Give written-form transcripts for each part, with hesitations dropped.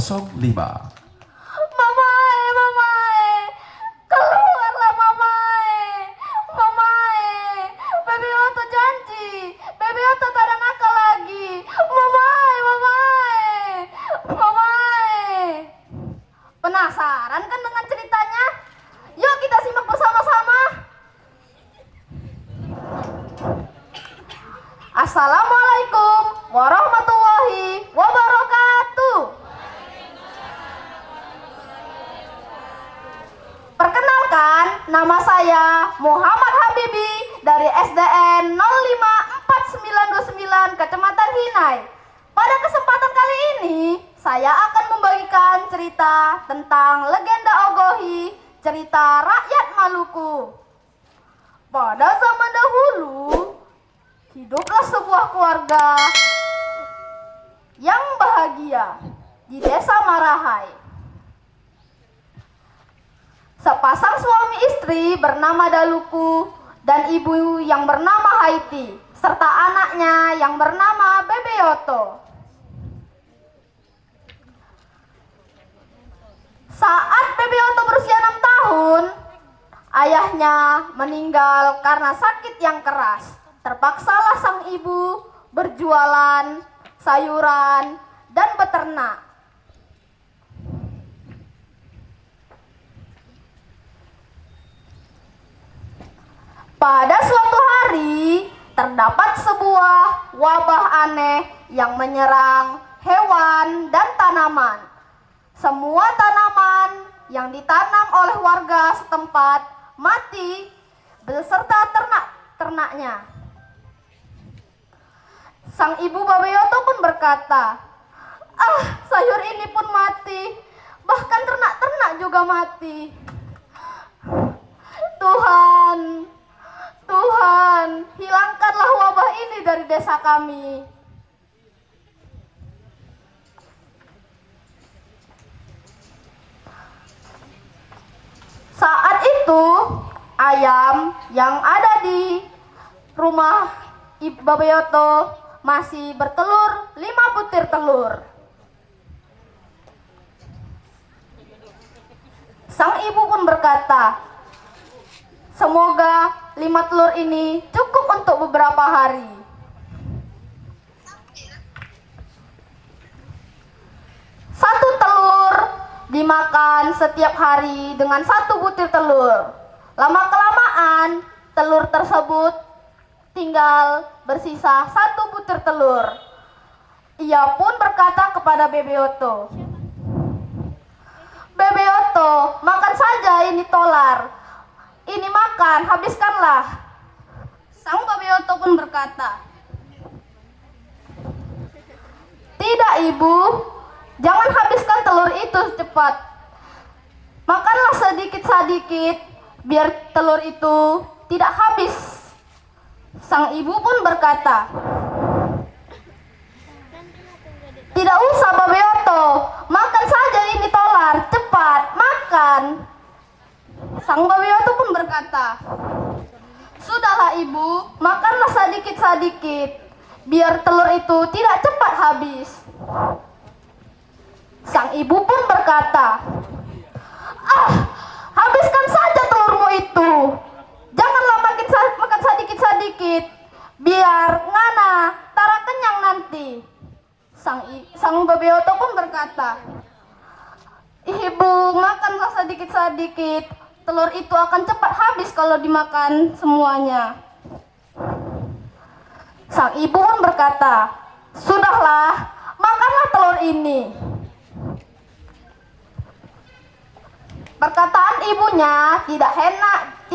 05. Mamae, mamae, keluarlah mamae, mamae. Baby Oto janji, Baby Oto tak ada nakal lagi. Mamae, mamae, mamae. Penasaran kan dengan ceritanya? Yuk kita simak bersama-sama. Assalamualaikum warahmatullahi wabarakatuh. Perkenalkan, nama saya Muhammad Habibi dari SDN 054929 Kecamatan Hinai. Pada kesempatan kali ini, saya akan membagikan cerita tentang legenda Ogohi, cerita rakyat Maluku. Pada zaman dahulu, hiduplah sebuah keluarga yang bahagia di desa Marahai. Sepasang suami istri bernama Daluku dan ibu yang bernama Haiti, serta anaknya yang bernama Bebeoto. Saat Bebeoto berusia 6 tahun, ayahnya meninggal karena sakit yang keras. Terpaksalah sang ibu berjualan sayuran dan beternak. Pada suatu hari, terdapat sebuah wabah aneh yang menyerang hewan dan tanaman. Semua tanaman yang ditanam oleh warga setempat mati beserta ternak-ternaknya. Sang ibu Babeoto pun berkata, sayur ini pun mati, bahkan ternak-ternak juga mati. Tuhan, hilangkanlah wabah ini dari desa kami. Saat itu, ayam yang ada di rumah Ibu Babeoto masih bertelur 5 butir telur. Sang ibu pun berkata, semoga 5 telur ini cukup untuk beberapa hari. Satu telur dimakan setiap hari dengan 1 butir telur. Lama-kelamaan, telur tersebut tinggal bersisa 1 butir telur. Ia pun berkata kepada Bebeoto, Bebeoto, makan saja ini tolar. Ini makan, habiskanlah. Sang Bebeoto pun berkata, tidak ibu, jangan habiskan telur itu cepat. Makanlah sedikit-sedikit, biar telur itu tidak habis. Sang ibu pun berkata, tidak usah Babeoto, makan saja ini tolar, cepat, makan. Sang Babeoto pun berkata, sudahlah ibu, makanlah sedikit-sedikit, biar telur itu tidak cepat habis. Sang ibu pun berkata, habiskan saja telurmu itu, janganlah makan sedikit-sedikit, biar ngana, tara kenyang nanti. Sang Babeoto pun berkata, ibu, makanlah sedikit-sedikit, telur itu akan cepat habis kalau dimakan semuanya. Sang ibu pun berkata, sudahlah, makanlah telur ini. Perkataan ibunya tidak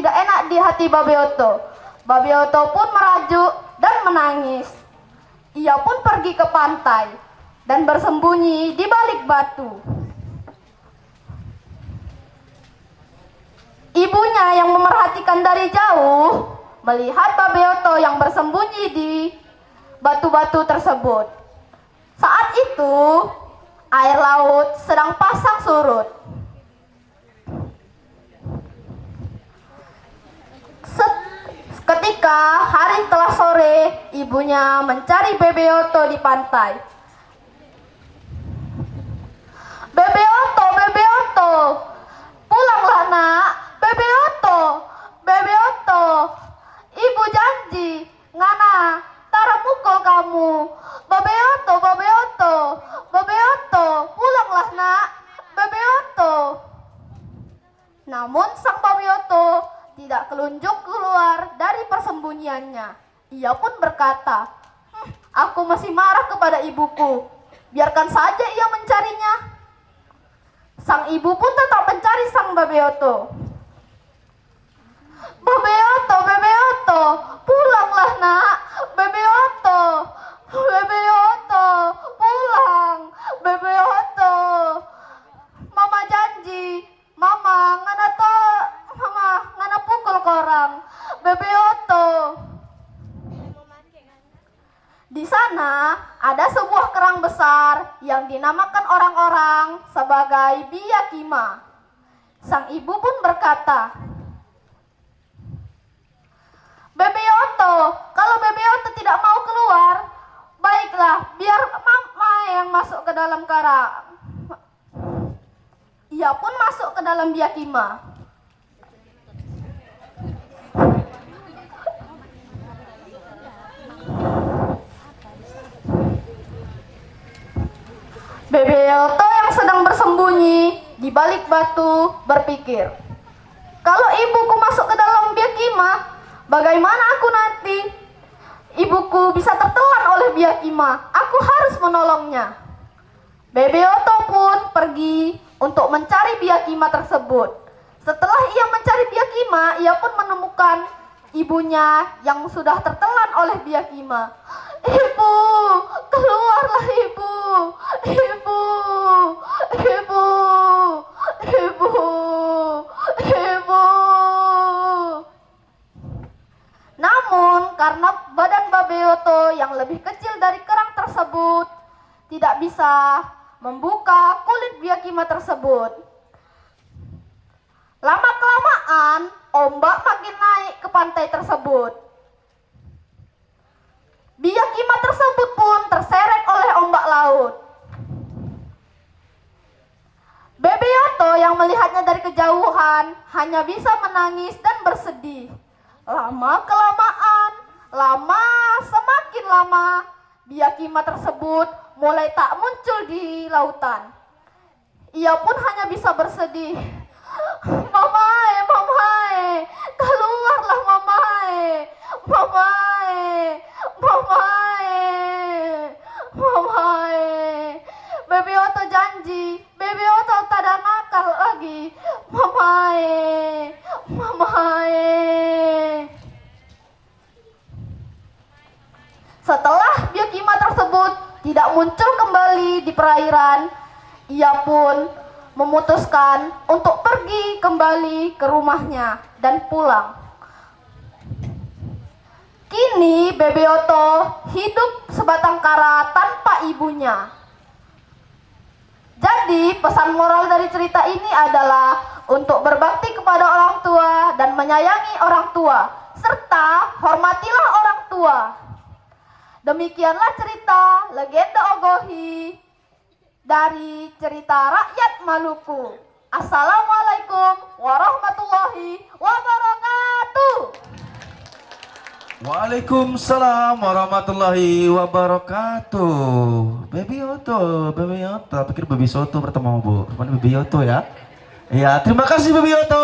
enak di hati Babeoto. Babeoto pun merajuk dan menangis. Ia pun pergi ke pantai dan bersembunyi di balik batu. Ibunya yang memerhatikan dari jauh melihat Babeoto yang bersembunyi di batu-batu tersebut. Saat itu, air laut sedang pasang surut. Ketika hari telah sore, ibunya mencari Bebeoto di pantai. Namun sang Babioto tidak kelunjuk keluar dari persembunyiannya. Ia pun berkata, aku masih marah kepada ibuku. Biarkan saja ia mencarinya. Sang ibu pun tetap mencari sang Babioto. Babioto, Babioto, pulanglah nak. Babioto, Babioto, pulang. Babioto, mama janji, mama ngana pukul korang. Babioto. Di sana ada sebuah kerang besar yang dinamakan orang-orang sebagai Biyakima. Sang ibu pun berkata, Babioto, kalau Babioto tidak mau keluar, baiklah, biar mama yang masuk ke dalam karang. Ia pun masuk ke dalam Biyakima. Babioto yang sedang bersembunyi di balik batu berpikir, kalau ibuku masuk ke dalam Biyakima, bagaimana aku nanti? Ibuku bisa tertelan oleh Biyakima. Aku harus menolongnya. Babioto pun pergi untuk mencari Biyakima tersebut. Setelah ia mencari Biyakima, ia pun menemukan ibunya yang sudah tertelan oleh Biyakima. Ibu, keluarlah ibu. Ibu, ibu, ibu, ibu. Namun karena badan Babioto yang lebih kecil dari kerang tersebut tidak bisa membuka kulit Biyakima tersebut. Lama-kelamaan ombak makin naik ke pantai tersebut. Biyakima tersebut pun terseret oleh ombak laut. Babioto yang melihatnya dari kejauhan hanya bisa menangis dan bersedih. Lama-kelamaan, semakin lama, Biyakima tersebut mulai tak muncul di lautan. Ia pun hanya bisa bersedih. Mamae, mamae, keluarlah mamae, mamae, mamae, mamae. Babioto janji, Babioto tak ada nakal lagi. Mamae, mamae. Setelah Biyakima tersebut tidak muncul kembali di perairan, ia pun memutuskan untuk pergi kembali ke rumahnya dan pulang. Kini Babioto hidup sebatang kara tanpa ibunya. Jadi pesan moral dari cerita ini adalah untuk berbakti kepada orang tua dan menyayangi orang tua, serta hormatilah orang tua. Demikianlah cerita legenda Ogohi dari cerita rakyat Maluku. Assalamualaikum warahmatullahi wabarakatuh. Waalaikumsalam warahmatullahi wabarakatuh. Babioto, Babioto. Pikir Baby Soto bertemu Bu. Rupanya Babioto ya. Iya, terima kasih Babioto.